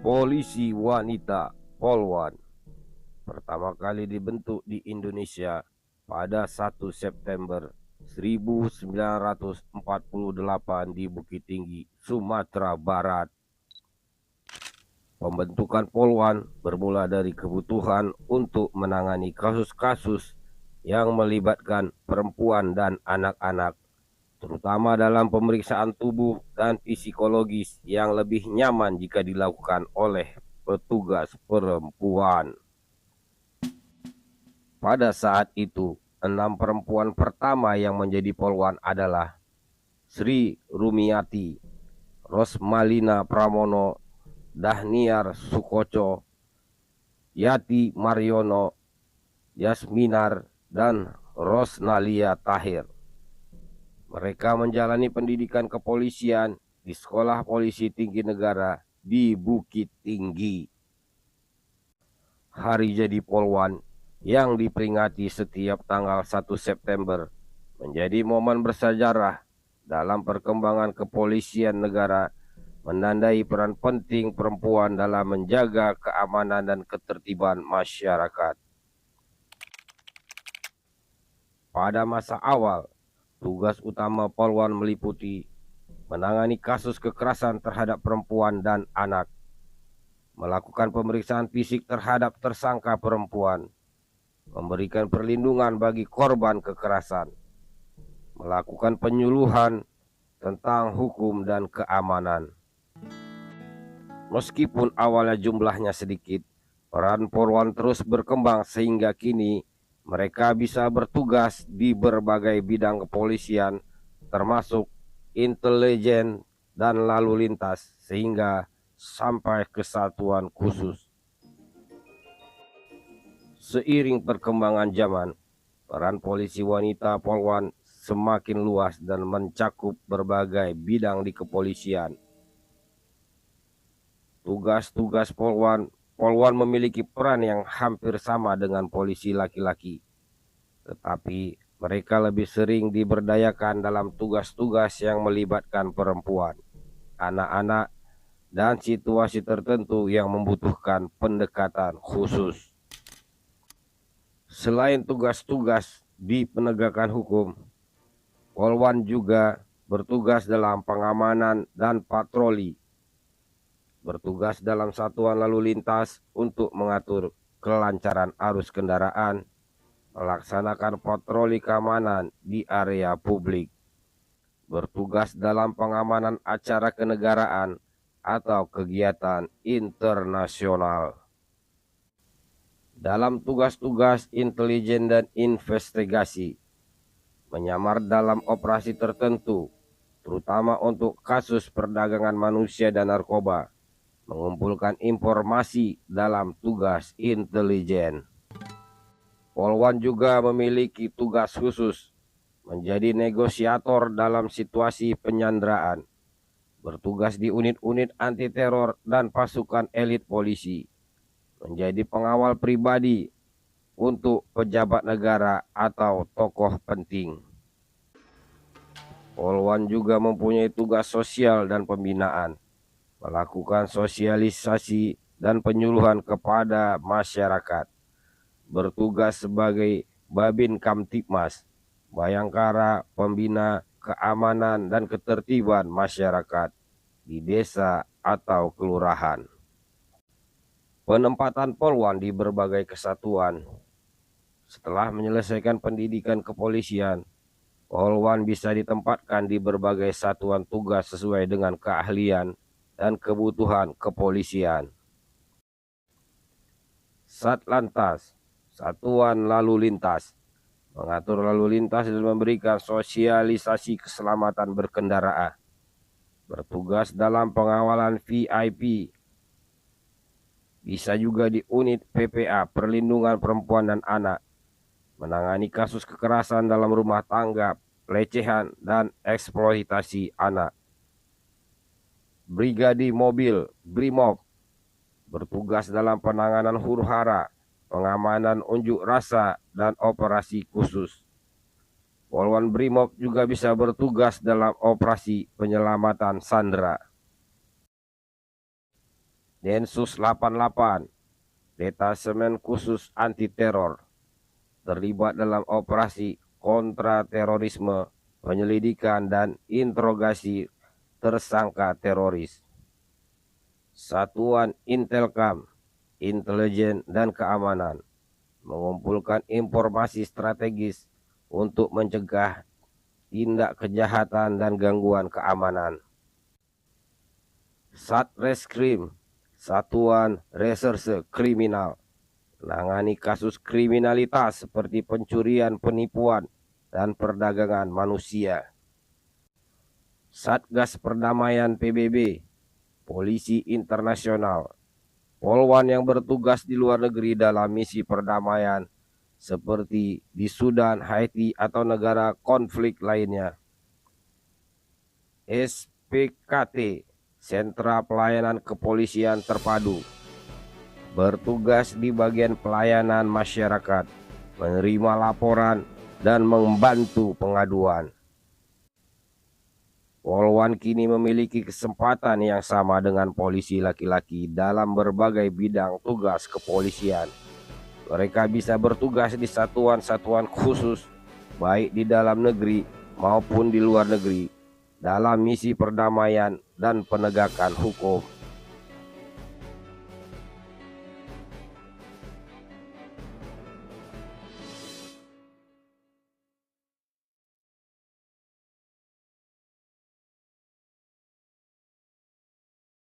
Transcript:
Polisi Wanita Polwan pertama kali dibentuk di Indonesia pada 1 September 1948 di Bukit Tinggi, Sumatera Barat. Pembentukan Polwan bermula dari kebutuhan untuk menangani kasus-kasus yang melibatkan perempuan dan anak-anak, terutama dalam pemeriksaan tubuh dan psikologis yang lebih nyaman jika dilakukan oleh petugas perempuan. Pada saat itu, 6 perempuan pertama yang menjadi polwan adalah Sri Rumiati, Rosmalina Pramono, Dahniar Sukoco, Yati Mariono, Yasminar, dan Rosnalia Tahir. Mereka menjalani pendidikan kepolisian di Sekolah Polisi Tinggi Negara di Bukit Tinggi. Hari jadi polwan yang diperingati setiap tanggal 1 September menjadi momen bersejarah dalam perkembangan kepolisian negara, menandai peran penting perempuan dalam menjaga keamanan dan ketertiban masyarakat. Pada masa awal, tugas utama polwan meliputi menangani kasus kekerasan terhadap perempuan dan anak, melakukan pemeriksaan fisik terhadap tersangka perempuan, memberikan perlindungan bagi korban kekerasan, melakukan penyuluhan tentang hukum dan keamanan. Meskipun awalnya jumlahnya sedikit, peran polwan terus berkembang sehingga kini mereka bisa bertugas di berbagai bidang kepolisian, termasuk intelijen dan lalu lintas, sehingga sampai kesatuan khusus. Seiring perkembangan zaman, peran polisi wanita polwan semakin luas dan mencakup berbagai bidang di kepolisian. Tugas-tugas polwan memiliki peran yang hampir sama dengan polisi laki-laki, tetapi mereka lebih sering diberdayakan dalam tugas-tugas yang melibatkan perempuan, anak-anak, dan situasi tertentu yang membutuhkan pendekatan khusus. Selain tugas-tugas di penegakan hukum, polwan juga bertugas dalam pengamanan dan patroli, bertugas dalam satuan lalu lintas untuk mengatur kelancaran arus kendaraan, melaksanakan patroli keamanan di area publik, bertugas dalam pengamanan acara kenegaraan atau kegiatan internasional. Dalam tugas-tugas intelijen dan investigasi, menyamar dalam operasi tertentu, terutama untuk kasus perdagangan manusia dan narkoba, mengumpulkan informasi dalam tugas intelijen. Polwan juga memiliki tugas khusus menjadi negosiator dalam situasi penyanderaan, bertugas di unit-unit anti teror dan pasukan elit polisi, menjadi pengawal pribadi untuk pejabat negara atau tokoh penting. Polwan juga mempunyai tugas sosial dan pembinaan, melakukan sosialisasi dan penyuluhan kepada masyarakat, bertugas sebagai Babin Kamtibmas, Bayangkara Pembina Keamanan dan Ketertiban Masyarakat di desa atau kelurahan. Penempatan polwan di berbagai kesatuan. Setelah menyelesaikan pendidikan kepolisian, polwan bisa ditempatkan di berbagai satuan tugas sesuai dengan keahlian dan kebutuhan kepolisian. Satlantas, Satuan Lalu Lintas, mengatur lalu lintas dan memberikan sosialisasi keselamatan berkendaraan, bertugas dalam pengawalan VIP. Bisa juga di unit PPA, Perlindungan Perempuan dan Anak, menangani kasus kekerasan dalam rumah tangga, pelecehan, dan eksploitasi anak. Brigadi Mobil, BRIMOB, bertugas dalam penanganan huru-hara, pengamanan unjuk rasa, dan operasi khusus. Polwan BRIMOB juga bisa bertugas dalam operasi penyelamatan sandera. Densus 88, Detasemen Khusus Anti Teror, terlibat dalam operasi kontra terorisme, penyelidikan dan interogasi tersangka teroris. Satuan Intelkam, Intelijen dan Keamanan, mengumpulkan informasi strategis untuk mencegah tindak kejahatan dan gangguan keamanan. Satreskrim, Satuan Reserse Kriminal, menangani kasus kriminalitas seperti pencurian, penipuan, dan perdagangan manusia. Satgas Perdamaian PBB, Polisi Internasional, polwan yang bertugas di luar negeri dalam misi perdamaian seperti di Sudan, Haiti, atau negara konflik lainnya. SPKT, Sentra Pelayanan Kepolisian Terpadu, bertugas di bagian pelayanan masyarakat, menerima laporan, dan membantu pengaduan. Polwan kini memiliki kesempatan yang sama dengan polisi laki-laki dalam berbagai bidang tugas kepolisian. Mereka bisa bertugas di satuan-satuan khusus, baik di dalam negeri maupun di luar negeri, dalam misi perdamaian dan penegakan hukum.